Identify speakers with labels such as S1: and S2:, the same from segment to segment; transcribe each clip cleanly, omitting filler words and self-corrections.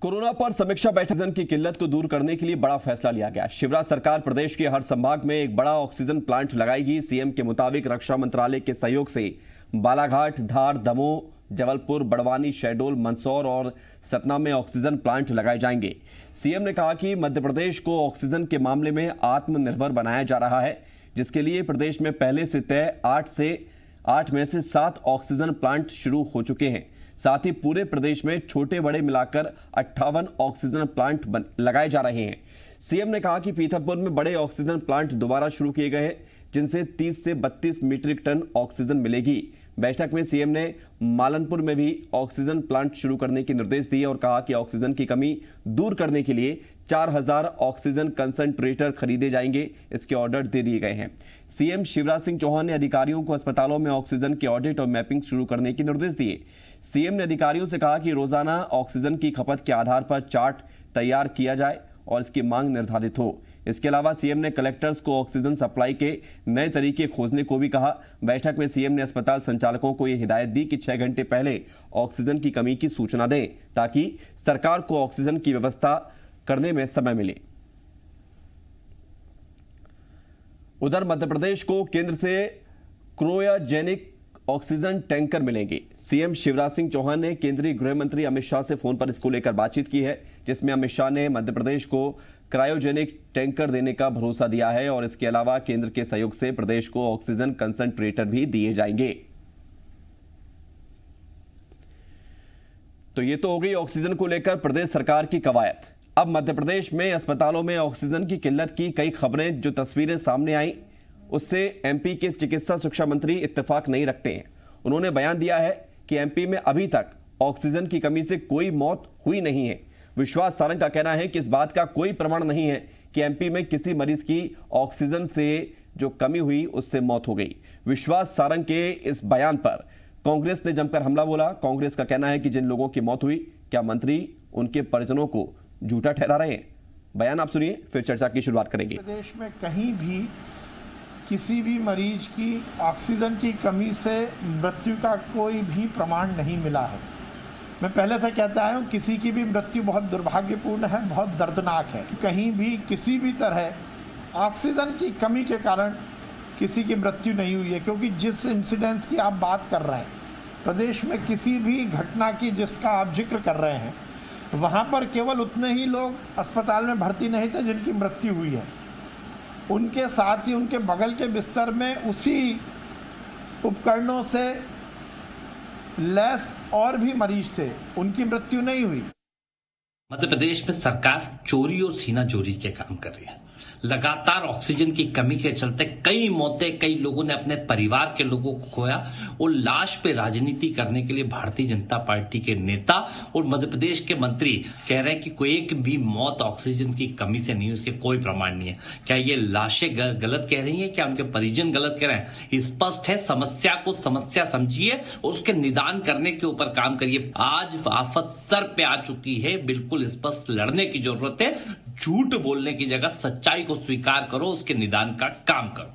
S1: Corona पर समीक्षा बैठक ऑक्सीजन की किल्लत को दूर करने के लिए बड़ा फैसला लिया गया। शिवराज सरकार प्रदेश के हर संभाग में एक बड़ा ऑक्सीजन प्लांट लगाएगी। सीएम के मुताबिक रक्षा मंत्रालय के सहयोग से बालाघाट, धार, दमोह, जबलपुर, बड़वानी, शहडोल, मंदसौर और सतना में ऑक्सीजन प्लांट लगाए जाएंगे। सीएम ने कहा कि मध्य प्रदेश को ऑक्सीजन के मामले में आत्मनिर्भर बनाया जा रहा है, जिसके लिए प्रदेश में पहले से तय 8 में से 7 ऑक्सीजन प्लांट शुरू हो चुके हैं। साथ ही पूरे प्रदेश में छोटे बड़े मिलाकर 58 ऑक्सीजन प्लांट लगाए जा रहे हैं। सीएम ने कहा कि पीथमपुर में बड़े ऑक्सीजन प्लांट दोबारा शुरू किए गए हैं, जिनसे 30 से 32 मीट्रिक टन ऑक्सीजन मिलेगी। बैठक में सीएम ने मालनपुर में भी ऑक्सीजन प्लांट शुरू करने के निर्देश दिए और कहा कि ऑक्सीजन की कमी दूर करने के लिए 4000 ऑक्सीजन कंसंट्रेटर खरीदे जाएंगे। इसके ऑर्डर दे दिए गए हैं। सीएम शिवराज सिंह चौहान ने अधिकारियों को अस्पतालों में ऑक्सीजन के ऑडिट और मैपिंग शुरू करने के निर्देश दिए। सीएम ने अधिकारियों से कहा कि रोजाना ऑक्सीजन की खपत के आधार पर चार्ट तैयार किया जाए और इसकी मांग निर्धारित हो। इसके अलावा सीएम ने कलेक्टर्स को ऑक्सीजन सप्लाई के नए तरीके खोजने को भी कहा। बैठक में सीएम ने अस्पताल संचालकों को यह हिदायत दी कि 6 घंटे पहले ऑक्सीजन की कमी की सूचना दें, ताकि सरकार को ऑक्सीजन की व्यवस्था करने में समय मिले। उधर मध्य प्रदेश को केंद्र से क्रायोजेनिक ऑक्सीजन टैंकर मिलेंगे। सीएम शिवराज सिंह चौहान ने केंद्रीय गृह मंत्री अमित शाह से फोन पर इसको लेकर बातचीत की है, जिसमें अमित शाह ने मध्य प्रदेश को क्रायोजेनिक टैंकर देने का भरोसा दिया है और इसके अलावा केंद्र के सहयोग से प्रदेश को ऑक्सीजन कंसंट्रेटर भी दिए जाएंगे। तो ये तो हो गई ऑक्सीजन को लेकर प्रदेश सरकार की कवायद। अब मध्य प्रदेश में अस्पतालों में ऑक्सीजन की किल्लत की कई खबरें, जो तस्वीरें सामने आई, उससे एमपी के चिकित्सा शिक्षा मंत्री इत्तेफाक नहीं रखते हैं। उन्होंने बयान दिया है कि एमपी में अभी तक ऑक्सीजन की कमी से कोई मौत हुई नहीं है। विश्वास सारंग का कहना है कि इस बात का कोई प्रमाण नहीं है कि एमपी में किसी मरीज की ऑक्सीजन से जो कमी हुई उससे मौत हो गई। विश्वास सारंग के इस बयान पर कांग्रेस ने जमकर हमला बोला। कांग्रेस का कहना है कि जिन लोगों की मौत हुई, क्या मंत्री उनके परिजनों को झूठा ठहरा रहे हैं? बयान आप सुनिए, फिर चर्चा की शुरुआत करेंगे।
S2: प्रदेश में कहीं भी किसी भी मरीज की ऑक्सीजन की कमी से मृत्यु का कोई भी प्रमाण नहीं मिला है। मैं पहले से कहता आया हूँ, किसी की भी मृत्यु बहुत दुर्भाग्यपूर्ण है, बहुत दर्दनाक है। कहीं भी किसी भी तरह ऑक्सीजन की कमी के कारण किसी की मृत्यु नहीं हुई है, क्योंकि जिस इंसिडेंस की आप बात कर रहे हैं, प्रदेश में किसी भी घटना की जिसका आप जिक्र कर रहे हैं, वहाँ पर केवल उतने ही लोग अस्पताल में भर्ती नहीं थे जिनकी मृत्यु हुई है। उनके साथ ही उनके बगल के बिस्तर में उसी उपकरणों से लैस और भी मरीज थे, उनकी मृत्यु नहीं हुई।
S3: मध्य प्रदेश में सरकार चोरी और सीना चोरी के काम कर रही है। लगातार ऑक्सीजन की कमी के चलते कई मौतें, कई लोगों ने अपने परिवार के लोगों को खोया और लाश पे राजनीति करने के लिए भारतीय जनता पार्टी के नेता और मध्य प्रदेश के मंत्री कह रहे हैं कि कोई एक भी मौत ऑक्सीजन की कमी से नहीं, उसके कोई प्रमाण नहीं है। क्या ये लाशें गलत कह रही हैं? क्या उनके परिजन गलत कह रहे हैं? स्पष्ट है, समस्या को समस्या समझिए और उसके निदान करने के ऊपर काम करिए। आज आफत सर पे आ चुकी है, बिल्कुल स्पष्ट लड़ने की जरूरत है। झूठ बोलने की जगह सच्चाई को स्वीकार करो, उसके निदान का काम करो।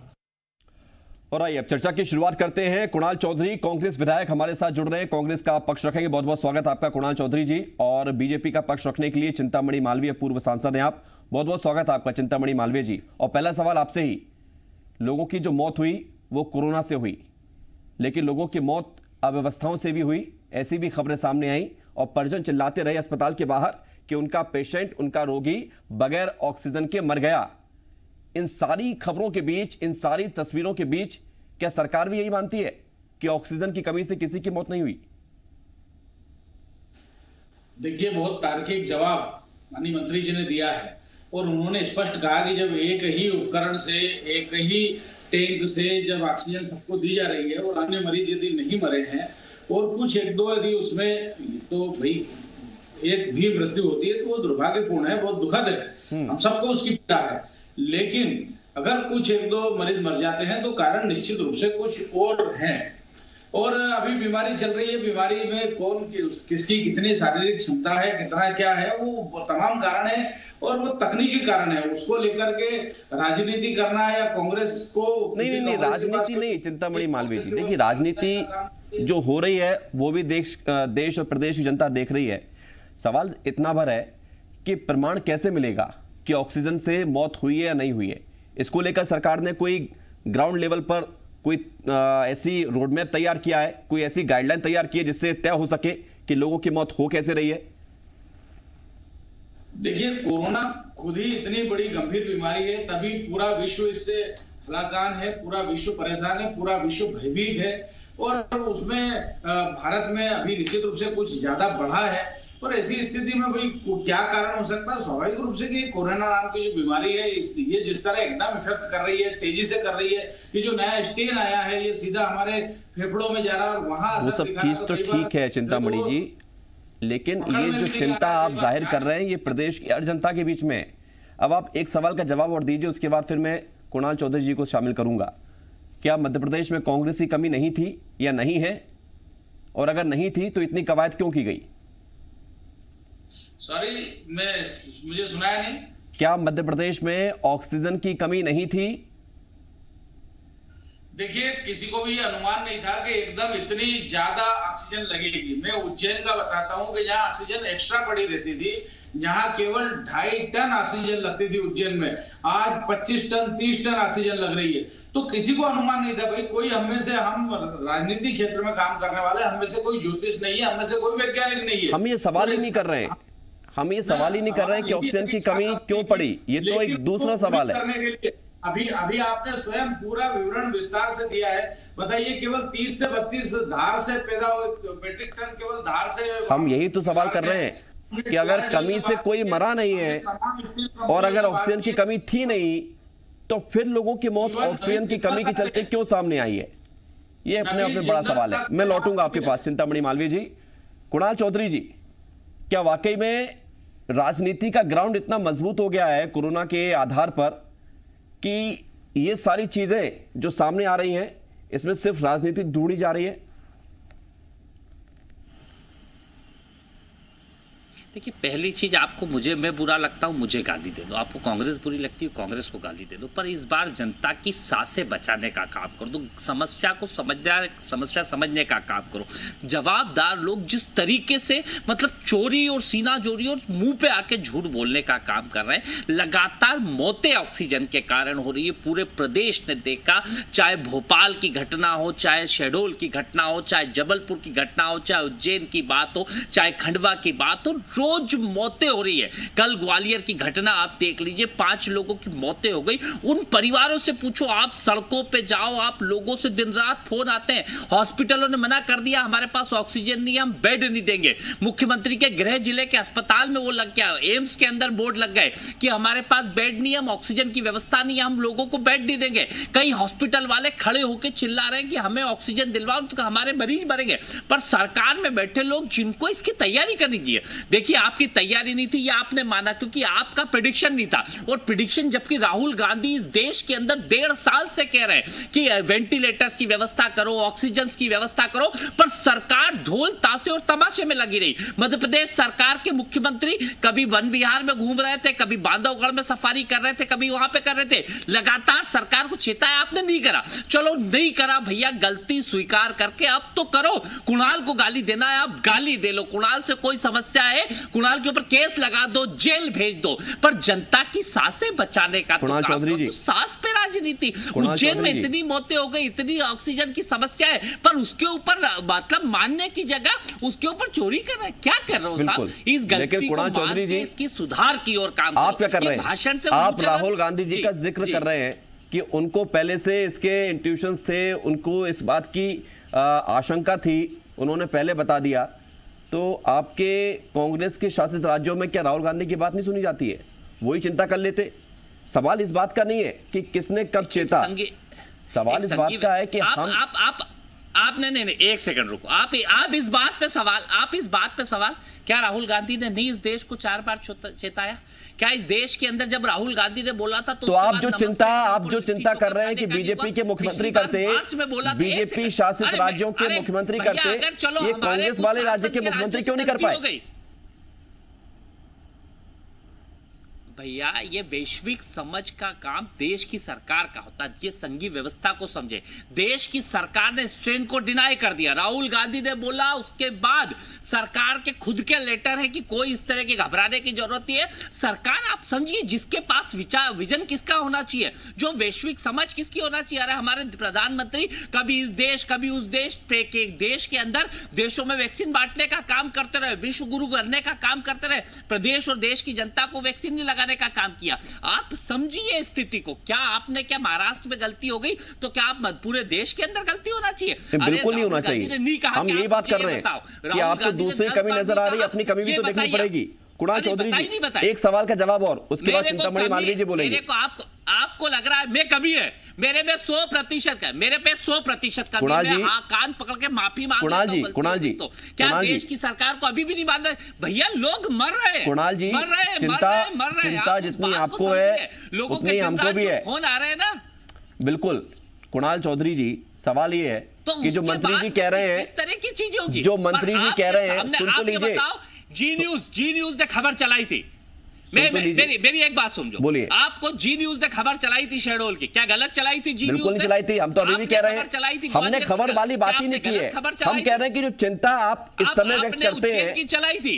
S1: और आइए अब चर्चा की शुरुआत करते हैं। कुणाल चौधरी, कांग्रेस विधायक, हमारे साथ जुड़ रहे हैं। कांग्रेस का पक्ष रखेंगे। बहुत बहुत स्वागत आपका कुणाल चौधरी जी। और बीजेपी का पक्ष रखने के लिए चिंतामणि मालवीय, पूर्व सांसद हैं आप। बहुत बहुत स्वागत आपका चिंतामणि मालवीय जी। और पहला सवाल आपसे ही, लोगों की जो मौत हुई वो कोरोना से हुई, लेकिन लोगों की मौत अव्यवस्थाओं से भी हुई, ऐसी भी खबरें सामने आई और परिजन चिल्लाते रहे अस्पताल के बाहर कि उनका पेशेंट, उनका रोगी बगैर ऑक्सीजन के मर गया। इन सारी खबरों के बीच, इन सारी तस्वीरों के बीच, क्या सरकार भी यही मानती है कि ऑक्सीजन की कमी से किसी की मौत नहीं हुई?
S4: देखिए, बहुत तार्किक जवाब माननीय मंत्री जी ने दिया है और उन्होंने स्पष्ट कहा कि जब एक ही उपकरण से, एक ही टैंक से जब ऑक्सीजन सबको दी जा रही है और अन्य मरीज यदि नहीं मरे हैं और कुछ एक दो यदि उसमें, तो भाई एक भी मृत्यु होती है तो वो दुर्भाग्यपूर्ण है, बहुत दुखद है, हम सबको उसकी पीड़ा है। लेकिन अगर कुछ एक दो मरीज मर जाते हैं तो कारण निश्चित रूप से कुछ और हैं। और अभी बीमारी चल रही है, बीमारी में कौन किसकी कितनी शारीरिक क्षमता है, कितना क्या है, वो तमाम कारण है और वो तकनीकी कारण है। उसको लेकर के राजनीति करना या कांग्रेस को
S1: नहीं, राजनीति नहीं चिंतामणि मालवीय जी। देखिए, राजनीति जो हो रही है वो भी देश और प्रदेश की जनता देख रही है। सवाल इतना भर है कि प्रमाण कैसे मिलेगा कि ऑक्सीजन से मौत हुई है या नहीं हुई है। इसको लेकर सरकार ने कोई ग्राउंड लेवल पर कोई ऐसी रोडमैप तैयार किया है, कोई ऐसी गाइडलाइन तैयार की है जिससे तय हो सके कि लोगों की मौत हो कैसे रही है?
S4: देखिए, कोरोना खुद ही इतनी बड़ी गंभीर बीमारी है, तभी पूरा विश्व इससे हलाकान है, पूरा विश्व परेशान है, पूरा विश्व भयभीत है। और उसमें भारत में अभी निश्चित रूप से कुछ ज्यादा बढ़ा है। और ऐसी स्थिति में भाई क्या कारण हो सकता है? स्वाभाविक रूप से कि कोरोना नाम की जो बीमारी है, ये जिस तरह एकदम इफेक्ट कर रही है, तेजी से कर रही है, ये जो नया स्टेन आया है, ये सीधा हमारे फेफड़ों में जा रहा है और वहां
S1: वो सब चीज तो ठीक है चिंतामणि जी, लेकिन ये जो चिंता आप जाहिर कर रहे हैं ये प्रदेश की हर जनता के बीच में है। अब आप एक सवाल का जवाब और दीजिए, उसके बाद फिर मैं कुणाल चौधरी जी को शामिल करूंगा। क्या मध्य प्रदेश में कांग्रेस की कमी नहीं थी या नहीं है? और अगर नहीं थी तो इतनी कवायद क्यों की गई?
S4: सॉरी, मुझे सुनाया नहीं।
S1: क्या मध्य प्रदेश में ऑक्सीजन की कमी नहीं थी?
S4: देखिए, किसी को भी अनुमान नहीं था कि एकदम इतनी ज्यादा ऑक्सीजन लगेगी। मैं उज्जैन का बताता हूं कि जहां ऑक्सीजन एक्स्ट्रा पड़ी रहती थी, जहां केवल 2.5 टन ऑक्सीजन लगती थी उज्जैन में, आज 25 टन 30 टन ऑक्सीजन लग रही है। तो किसी को अनुमान नहीं था भाई। कोई हम राजनीतिक क्षेत्र में काम करने वाले, हम में से कोई ज्योतिष नहीं है, हम में से कोई वैज्ञानिक नहीं है।
S1: हम ये सवाल ही नहीं कर रहे हैं, हम ये सवाल ही नहीं कर रहे हैं कि ऑक्सीजन की कमी क्यों पड़ी। ये तो एक दूसरा सवाल है।
S4: अभी आपने स्वयं पूरा विवरण विस्तार से दिया है। बताइए, केवल 30 से 32 धार से पैदा हुए मेट्रिक टन, केवल धार से।
S1: हम यही तो सवाल कर रहे हैं कि अगर कमी से कोई मरा नहीं है और अगर ऑक्सीजन की कमी थी नहीं, तो फिर लोगों की मौत ऑक्सीजन की कमी के चलते क्यों सामने आई है? ये अपने आप में बड़ा सवाल है। मैं लौटूंगा आपके पास चिंतामणि मालवीय जी। कुणाल चौधरी जी, क्या वाकई में राजनीति का ग्राउंड इतना मजबूत हो गया है कोरोना के आधार पर कि ये सारी चीजें जो सामने आ रही हैं इसमें सिर्फ राजनीति ढूंढी जा रही है?
S3: देखिए, पहली चीज, आपको मैं बुरा लगता हूं, मुझे गाली दे दो। आपको कांग्रेस बुरी लगती है, कांग्रेस को गाली दे दो। पर इस बार जनता की सांसें बचाने का काम करो, तो समस्या समझने का काम करो। जवाबदार लोग जिस तरीके से मतलब चोरी और सीना चोरी और मुंह पे आके झूठ बोलने का काम कर रहे हैं। लगातार मौतें ऑक्सीजन के कारण हो रही है, पूरे प्रदेश ने देखा। चाहे भोपाल की घटना हो, चाहे शहडोल की घटना हो, चाहे जबलपुर की घटना हो, चाहे उज्जैन की बात हो, चाहे खंडवा की बात हो, रोज मौतें हो रही है। कल ग्वालियर की घटना आप देख लीजिए, 5 लोगों की मौतें हो गई। उन परिवारों से पूछो, आप सड़कों पे जाओ, आप लोगों से दिन रात फोन आते हैं। हॉस्पिटलों ने मना कर दिया, हमारे पास ऑक्सीजन नहीं है, हम बेड नहीं देंगे। मुख्यमंत्री के गृह जिले के अस्पताल में वो लग गया, एम्स के अंदर बोर्ड लग गए कि हमारे पास बेड नहीं है, हम ऑक्सीजन की व्यवस्था नहीं है, हम लोगों को बेड नहीं देंगे। कई हॉस्पिटल वाले खड़े होकर चिल्ला रहे हैं कि हमें ऑक्सीजन दिलवाओ, तो हमारे मरीज मरेंगे। पर सरकार में बैठे लोग जिनको इसकी तैयारी करनी चाहिए, देखिए आपकी तैयारी नहीं थी, ये आपने माना क्योंकि आपका प्रेडिक्शन नहीं था। और प्रेडिक्शन, जबकि राहुल गांधी इस देश के अंदर 1.5 साल से कह रहे हैं कि वेंटिलेटर्स की व्यवस्था करो, ऑक्सीजन की व्यवस्था करो, पर सरकार ढोल ताशे और तमाशे में लगी रही। मध्य प्रदेश सरकार के मुख्यमंत्री कभी वन विहार में घूम रहे थे, कभी बांधवगढ़ में सफारी कर रहे थे, कभी वहां पे कर रहे थे। लगातार सरकार को चेताया, आपने नहीं करा। चलो नहीं करा भैया, गलती स्वीकार करके अब तो करो। कुणाल को गाली देना है, आप गाली दे लो। कुणाल से कोई समस्या है, कुणाल के ऊपर केस लगा दो, जेल भेज दो, पर जनता की सांसें बचाने का तो काम करो। तो सांस पे राजनीति। उज्जैन में इतनी मौतें हो गई, इतनी ऑक्सीजन की समस्या है, पर उसके ऊपर मतलब मानने की जगह उसके ऊपर चोरी कर रहे हैं। क्या कर रहे हो साहब? इस गलती को मान के इसकी सुधार की ओर काम
S1: आप क्या कर रहे हैं?
S3: भाषण से
S1: आप राहुल गांधी जी का जिक्र कर रहे हैं कि उनको पहले से इसके इंट्यूशंस थे, उनको इस बात की आशंका थी, उन्होंने पहले बता दिया। तो आपके कांग्रेस के शासित राज्यों में क्या राहुल गांधी की बात नहीं सुनी जाती है? वही चिंता कर लेते। सवाल इस बात का नहीं है कि किसने कब चेता, सवाल इस बात का है कि
S3: आप नहीं, एक सेकंड रुको। आप इस बात पे सवाल, क्या राहुल गांधी ने नहीं इस देश को 4 बार चेताया? क्या इस देश के अंदर जब राहुल गांधी ने बोला था
S1: तो आप जो चिंता कर रहे हैं कि बीजेपी के मुख्यमंत्री करते, बीजेपी शासित राज्यों के मुख्यमंत्री करते, ये कांग्रेस वाले राज्य के मुख्यमंत्री क्यों नहीं कर पाए?
S3: भैया ये वैश्विक समझ का काम देश की सरकार का होता है। ये संघीय व्यवस्था को समझे। देश की सरकार ने स्ट्रेन को डिनाई कर दिया। राहुल गांधी ने बोला, उसके बाद सरकार के खुद के लेटर है कि कोई इस तरह की घबराने की जरूरत नहीं है। सरकार आप समझिए, जिसके पास विचार विजन किसका होना चाहिए, जो वैश्विक समझ किसकी होना चाहिए। अरे हमारे प्रधानमंत्री कभी इस देश कभी उस देश के देश के अंदर देशों में वैक्सीन बांटने का काम करते रहे, विश्व गुरु बनने का काम करते रहे, प्रदेश और देश की जनता को वैक्सीन नहीं लगाने का काम किया। आप समझिए स्थिति को। क्या आपने क्या महाराष्ट्र में गलती हो गई तो क्या आप पूरे देश के अंदर गलती होना चाहिए?
S1: बिल्कुल नहीं होना चाहिए। हम यही बात कर रहे हैं कि आपको दूसरी कमी नजर आ रही है, अपनी कमी भी तो देखनी पड़ेगी। कुणाल चौधरी जी, एक सवाल का जवाब और उसके बाद चिंतामणि मालवीय जी बोलेंगे।
S3: आपको लग रहा है मैं कमी है, मेरे में 100% का, मेरे पे 100% का, कान पकड़ के माफी मांग
S1: कुणाल जी,
S3: तो क्या देश की सरकार को अभी भी नहीं मान रहे? भैया लोग मर रहे हैं,
S1: कुणाल जी,
S3: मर रहे हैं।
S1: चिंता जितनी आपको है उतनी हमको भी है।
S3: फोन आ रहे हैं ना।
S1: बिल्कुल कुणाल चौधरी जी, सवाल ये है कि जो मंत्री जी कह रहे हैं,
S3: इस तरह की चीजें होगी,
S1: जो मंत्री जी कह रहे हैं, सुन तो लीजिए।
S3: जी न्यूज ने खबर चलाई थी। मेरी एक बात समझो,
S1: बोलिए।
S3: आपको जी न्यूज ने खबर चलाई थी शहडोल की, क्या गलत चलाई थी? जी
S1: बिल्कुल नहीं चलाई थी। हम तो अभी भी कह रहे हैं, हमने खबर वाली बात ही नहीं की है। हम कह रहे हैं कि जो चिंता आप इस समय व्यक्त करते हैं,
S3: चलाई थी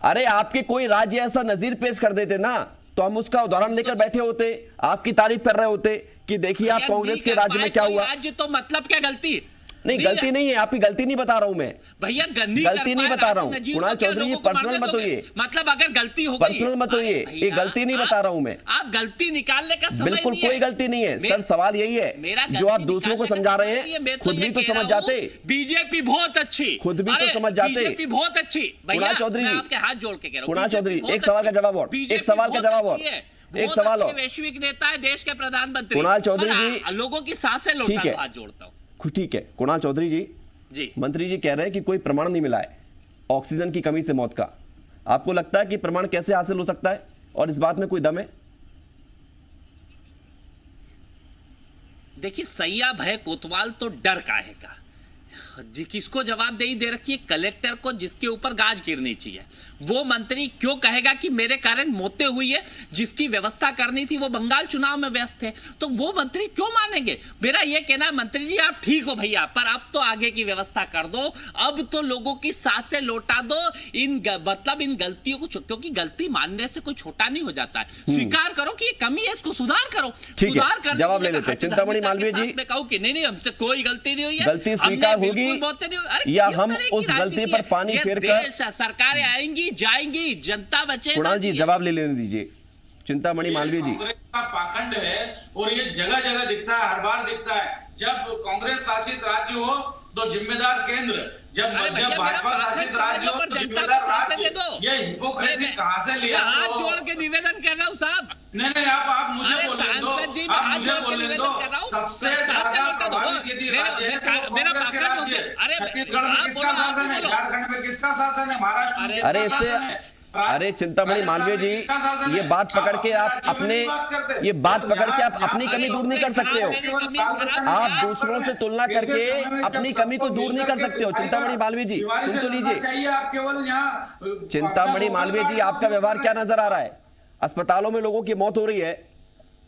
S1: अरे आपके कोई राज्य ऐसा नजीर पेश कर देते ना, तो हम उसका उदाहरण लेकर बैठे होते, आपकी तारीफ कर रहे होते कि देखिए आप कांग्रेस के राज्य में क्या हुआ।
S3: राज्य तो मतलब क्या गलती?
S1: नहीं, गलती नहीं है, आपकी गलती नहीं बता रहा हूं मैं
S3: भैया,
S1: गलती नहीं बता रहा हूं। कुणाल चौधरी, पर्सनल मत होइए,
S3: मतलब अगर गलती हो गई,
S1: पर्सनल मत होइए, ये गलती नहीं बता रहा हूं मैं।
S3: आप गलती निकालने का समय
S1: बिल्कुल
S3: नहीं है।
S1: कोई गलती नहीं है सर, सवाल यही है जो आप दूसरों को समझा रहे हैं, खुद भी तो समझ जाते।
S3: बीजेपी बहुत अच्छी,
S1: खुद भी तो समझ जाते।
S3: बीजेपी बहुत अच्छी।
S1: कुणाल चौधरी जी,
S3: आपके हाथ जोड़ के कह रहा हूं,
S1: कुणाल चौधरी, एक सवाल का जवाब और, एक सवाल का जवाब और, एक सवाल और।
S3: वैश्विक नेता है, देश के प्रधानमंत्री
S1: कुणाल चौधरी जी,
S3: लोगों की सांसें लौटा, हाथ जोड़ता हूं।
S1: ठीक है कुणाल चौधरी जी, मंत्री जी कह रहे हैं कि कोई प्रमाण नहीं मिला है ऑक्सीजन की कमी से मौत का। आपको लगता है कि प्रमाण कैसे हासिल हो सकता है और इस बात में कोई दम है?
S3: देखिए, सैया भय कोतवाल तो डर काहे का, किसको जवाबदेही दे रखी है? कलेक्टर को, जिसके ऊपर गाज गिरनी चाहिए। वो मंत्री क्यों कहेगा कि मेरे कारण मौतें हुई है? जिसकी व्यवस्था करनी थी वो बंगाल चुनाव में व्यस्त है, तो वो मंत्री क्यों मानेंगे? मेरा ये कहना है, मंत्री जी आप ठीक हो भैया, पर अब तो आगे की व्यवस्था कर दो, अब तो लोगों की सांसें लौटा दो। मतलब इन गलतियों को, क्योंकि गलती मानने से कोई छोटा नहीं हो जाता है। स्वीकार करो कि ये कमी है, इसको सुधार करो। सुधार कर,
S1: जवाब ले लेते हैं चिंतामणि मालवीय जी।
S3: मैं कहूँ कि नहीं हमसे कोई गलती नहीं हुई है,
S1: गलती स्वीकार होगी या हम उस गलती पर पानी फेर कर,
S3: सरकारें आएंगी जाएंगी, जनता बचे।
S1: कुणाल जी जवाब ले लेने दीजिए। चिंतामणि मालवीय जी,
S4: कांग्रेस का पाखंड है और ये जगह जगह दिखता है, हर बार दिखता है। जब कांग्रेस शासित राज्य हो तो जिम्मेदार केंद्र, जब भाजपा शासित राज्य हो तो जिम्मेदार राज्य। ये हिपोक्रेसी कहां से लिया?
S3: हाथ जोड़ के निवेदन कर रहा हूं साहब।
S4: नहीं, आप मुझे बोलने दो, आप मुझे बोलने दो। सबसे ज्यादा प्रभावित यदि राज्य है तो कांग्रेस के राज्य। छत्तीसगढ़ में किसका शासन है? झारखंड में किसका शासन है? महाराष्ट्र में किसका शासन है?
S1: अरे चिंतामणि मालवीय जी, ये बात पकड़ के आप अपने, ये बात पकड़ के आप अपनी कमी दूर नहीं कर सकते हो। आप दूसरों से तुलना करके अपनी कमी को दूर नहीं कर सकते हो। चिंतामणि मालवीय जी सुन तो लीजिए। चिंतामणि मालवीय जी, आपका व्यवहार क्या नजर आ रहा है? अस्पतालों में लोगों की मौत हो रही है,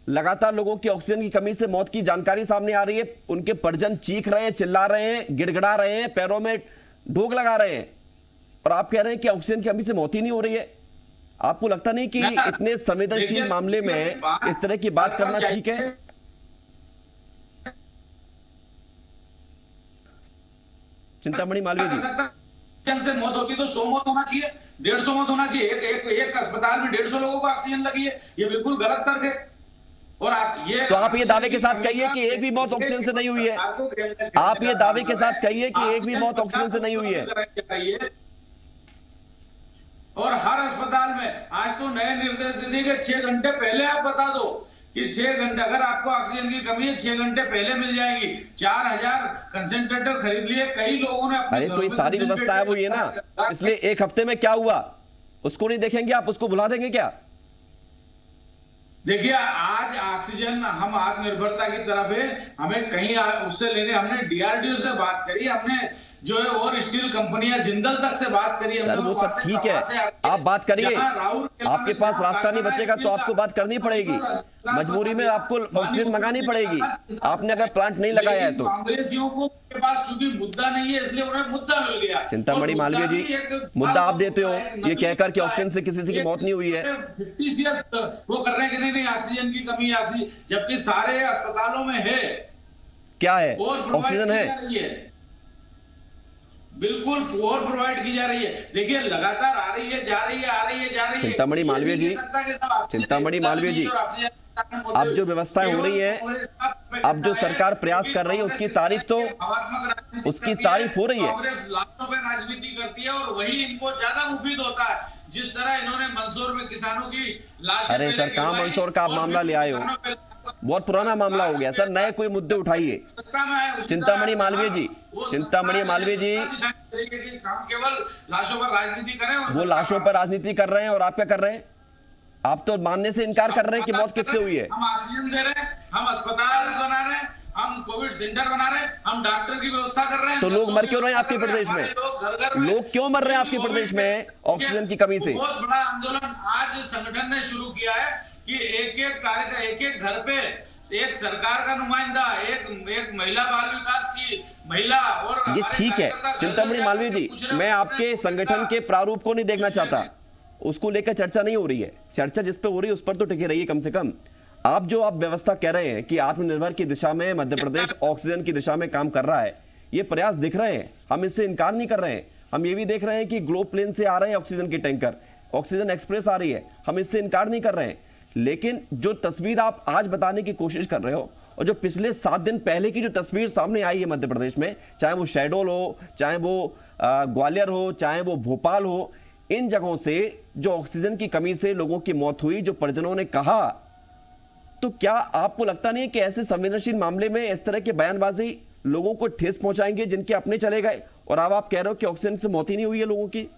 S1: लगातार लोगों की ऑक्सीजन की कमी से मौत की जानकारी सामने आ रही है। उनके परिजन चीख रहे हैं, चिल्ला रहे हैं, गिड़गिड़ा रहे हैं, पैरों में ढोक लगा रहे हैं, और आप कह रहे हैं कि ऑक्सीजन की कमी से मौत ही नहीं हो रही है। आपको लगता नहीं कि इतने संवेदनशील मामले में इस तरह की बात करना ठीक है? चिंतामणि मालवीय जी,
S4: से मौत होती तो 100 मौत होना चाहिए, 150 मौत होना चाहिए। एक अस्पताल में 150 लोगों को ऑक्सीजन लगी है, ये बिल्कुल गलत तर्क है। और आप ये दावे के साथ कहिए कि एक भी मौत ऑक्सीजन से नहीं हुई है। आप ये दावे के साथ कहिए कि एक भी मौत ऑक्सीजन से नहीं हुई है। और हर अस्पताल में आज तो नए निर्देश दे दिए कि 6 घंटे पहले आप बता दो कि 6 घंटे, अगर आपको ऑक्सीजन की कमी है 6 घंटे पहले मिल जाएगी। 4000 कंसेंट्रेटर खरीद लिए कई लोगों ने।
S1: अरे तो ये सारी व्यवस्था है वो ये ना, इसलिए एक हफ्ते में क्या हुआ उसको नहीं देखेंगे आप, उसको भुला देंगे क्या?
S4: देखिए, आज ऑक्सीजन हम आत्मनिर्भरता की तरफ है, हमें कहीं उससे लेने, हमने डीआरडीओ से बात करी, हमने जो है और स्टील कंपनियां जिंदल तक से बात करी,
S1: सर वो सब ठीक है, आप बात करिए, आपके पास रास्ता नहीं बचेगा तो आपको बात करनी पड़ेगी, मजबूरी में आपको ऑक्सीजन मंगानी पड़ेगी, आपने अगर प्लांट नहीं लगाया है तो।
S4: कांग्रेसियों को के पास चूंकि मुद्दा नहीं है इसलिए उन्हें मुद्दा मिल गया।
S1: चिंतामणि मालवीय जी, मुद्दा आप देते हो ये कहकर कि ऑक्सीजन से किसी की मौत नहीं हुई है,
S4: फिक्टिशियस वो कर रहे हैं कि नहीं ऑक्सीजन की कमी है, ऑक्सीजन, जबकि सारे अस्पतालों में है।
S1: क्या है? ऑक्सीजन है,
S4: बिल्कुल और प्रोवाइड की जा रही है। देखिए लगातार आ रही है, जा रही है, आ रही है, जा रही है।
S1: चिंतामणि मालवीय जी, चिंतामणि मालवीय जी, अब जो व्यवस्थाएं हो रही है, अब जो सरकार प्रयास कर रही है उसकी तारीफ तो, उसकी तारीफ हो रही है।
S4: कांग्रेस लाशों पे राजनीति करती है और वही इनको ज्यादा मुफीद होता है, जिस तरह इन्होंने मंदसौर में किसानों की लाशें।
S1: अरे सर, कहां मंदसौर का आप मामला ले आए हो, बहुत पुराना मामला हो गया सर, नए कोई मुद्दे उठाइए। चिंतामणि मालवीय जी, चिंतामणि मालवीय जी,
S4: केवल लाशों पर राजनीति करें,
S1: वो लाशों पर राजनीति कर रहे हैं और आप क्या कर रहे हैं? आप तो मानने से इनकार कर रहे हैं कि मौत किससे हुई है।
S4: हम ऑक्सीजन दे रहे हैं, हम अस्पताल बना रहे हैं, हम कोविड सेंटर बना रहे हैं, हम डॉक्टर की व्यवस्था कर रहे हैं।
S1: तो लोग मर क्यों रहे हैं आपके प्रदेश में? लोग क्यों मर रहे हैं आपके प्रदेश में ऑक्सीजन की कमी से?
S4: बहुत बड़ा आंदोलन आज संगठन ने शुरू किया है कि एक एक घर पे एक सरकार का नुमाइंदा, एक महिला बाल विकास की महिला, और
S1: ये ठीक है चिंतामणि मालवीय जी, मैं आपके संगठन के प्रारूप को नहीं देखना चाहता, उसको लेकर चर्चा नहीं हो रही है, चर्चा जिस पे हो रही है उस पर तो टिके रहिए कम से कम। आप जो आप व्यवस्था कह रहे हैं कि आत्मनिर्भर की दिशा में मध्य प्रदेश ऑक्सीजन की दिशा में काम कर रहा है, ये प्रयास दिख रहे हैं, हम इससे इनकार नहीं कर रहे हैं, हम ये भी देख रहे हैं कि ग्लोब प्लेन से आ रहे हैं ऑक्सीजन के टैंकर, ऑक्सीजन एक्सप्रेस आ रही है, हम इससे इनकार नहीं कर रहे हैं। लेकिन जो तस्वीर आप आज बताने की कोशिश कर रहे हो और जो पिछले 7 दिन पहले की जो तस्वीर सामने आई है मध्य प्रदेश में, चाहे वो शहडोल हो, चाहे वो ग्वालियर हो, चाहे वो भोपाल हो, इन जगहों से जो ऑक्सीजन की कमी से लोगों की मौत हुई, जो परिजनों ने कहा, तो क्या आपको लगता नहीं है कि ऐसे संवेदनशील मामले में इस तरह के बयानबाजी लोगों को ठेस पहुंचाएंगे जिनके अपने चले गए, और अब आप कह रहे हो कि ऑक्सीजन से मौत ही नहीं हुई है लोगों की?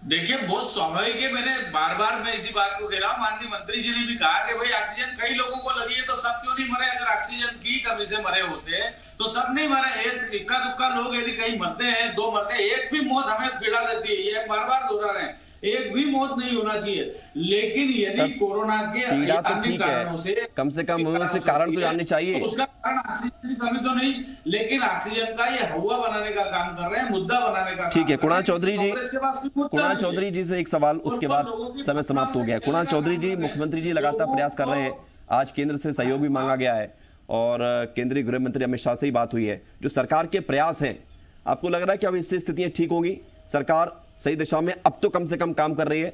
S4: देखिए बहुत स्वाभाविक है, मैंने बार बार मैं इसी बात को कह रहा हूं, माननीय मंत्री जी ने भी कहा कि भाई ऑक्सीजन कई लोगों को लगी है तो सब क्यों नहीं मरे, अगर ऑक्सीजन की कमी से मरे होते तो सब नहीं मरे, एक इक्का दुक्का लोग यदि कहीं मरते हैं, 2 मरते हैं, एक भी मौत हमें पीड़ा देती है, ये बार बार दोहरा रहे हैं, एक भी मौत नहीं होना चाहिए। लेकिन यदि कोरोना के अन्य कारणों से
S1: कम उससे कारण तो जानने चाहिए,
S4: तो उसका कारण ऑक्सीजन की कमी तो नहीं, लेकिन ऑक्सीजन का ये हवा बनाने का काम कर रहे हैं, मुद्दा बनाने का।
S1: ठीक है कुणाल चौधरी जी, कुणाल चौधरी जी से एक सवाल, उसके बाद समय समाप्त हो गया। कुणाल चौधरी जी, मुख्यमंत्री जी लगातार प्रयास कर रहे हैं, आज केंद्र से सहयोग भी मांगा गया है और केंद्रीय गृह मंत्री अमित शाह से ही बात हुई है, जो सरकार के प्रयास हैं, आपको लग रहा है कि अब इससे स्थितियां ठीक होंगी, सरकार सही दिशा में अब तो कम से कम काम कर रही है?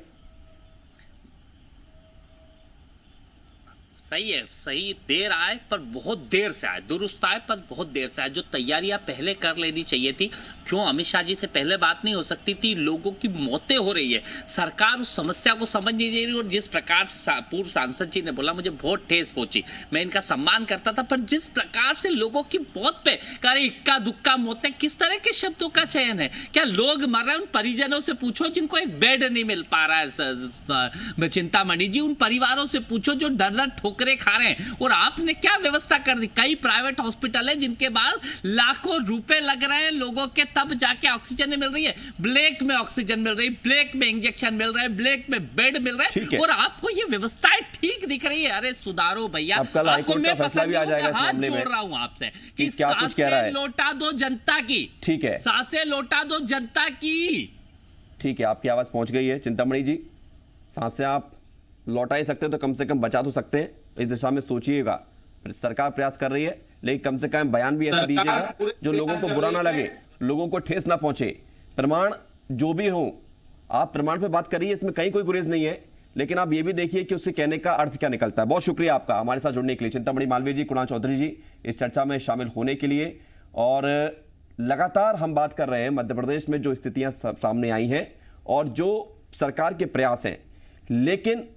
S3: सही है, सही देर आए पर बहुत देर से आए, दुरुस्त आए पर बहुत देर से आए। जो तैयारियां पहले कर लेनी चाहिए थी, क्यों अमित शाह जी से पहले बात नहीं हो सकती थी? लोगों की मौतें हो रही है, सरकार उस समस्या को समझ नहीं दे रही, और जिस प्रकार पूर्व सांसद जी ने बोला मुझे बहुत ठेस पहुंची, मैं इनका सम्मान करता था, पर जिस प्रकार से लोगों की मौत पे करे इक्का दुक्का मौतें, किस तरह के शब्दों का चयन है? क्या लोग मर रहे हैं? उन परिजनों से पूछो जिनको एक बेड नहीं मिल पा रहा है, चिंतामणि जी, उन परिवारों से पूछो जो दर ठोकरे खा रहे हैं, और आपने क्या व्यवस्था कर दी? कई प्राइवेट हॉस्पिटल है जिनके बाद लाखों रुपए लग रहे हैं लोगों के, तब जाके ऑक्सीजन मिल रही है, ब्लैक में ऑक्सीजन मिल रही है, ब्लैक में इंजेक्शन मिल रहा है, ब्लैक में बेड मिल रहा है, और आपको ये व्यवस्थाएं ठीक दिख रही है। अरे सुधारो भैया, आपको मैं पसंद हाथ जोड़ रहा हूं आपसे कि सांसें लौटा दो जनता की, ठीक है, सांसें लौटा दो जनता की।
S1: ठीक है, आपकी आवाज पहुंच गई है चिंतामणि जी, सांसें आप लौटा ही सकते तो कम से कम बचा तो सकते हैं, इस दिशा में सोचिएगा। सरकार प्रयास कर रही है, लेकिन कम से कम बयान भी ऐसा दीजिएगा जो लोगों को बुरा ना लगे, लोगों को ठेस ना पहुंचे। प्रमाण जो भी हो, आप प्रमाण पे बात करिए, इसमें कहीं कोई गुरेज नहीं है, लेकिन आप ये भी देखिए कि उससे कहने का अर्थ क्या निकलता है। बहुत शुक्रिया आपका हमारे साथ जुड़ने के लिए, चिंतामणि मालवीय जी, कुणाल चौधरी जी, इस चर्चा में शामिल होने के लिए। और लगातार हम बात कर रहे हैं मध्य प्रदेश में जो स्थितियां सामने आई हैं और जो सरकार के प्रयास हैं, लेकिन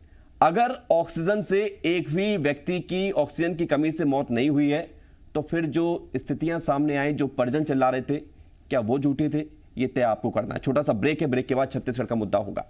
S1: अगर ऑक्सीजन से एक भी व्यक्ति की ऑक्सीजन की कमी से मौत नहीं हुई है, तो फिर जो स्थितियां सामने आई, जो परिजन चिल्ला रहे थे, क्या वो झूठे थे? ये तय आपको करना है। छोटा सा ब्रेक है, ब्रेक के बाद छत्तीसगढ़ का मुद्दा होगा।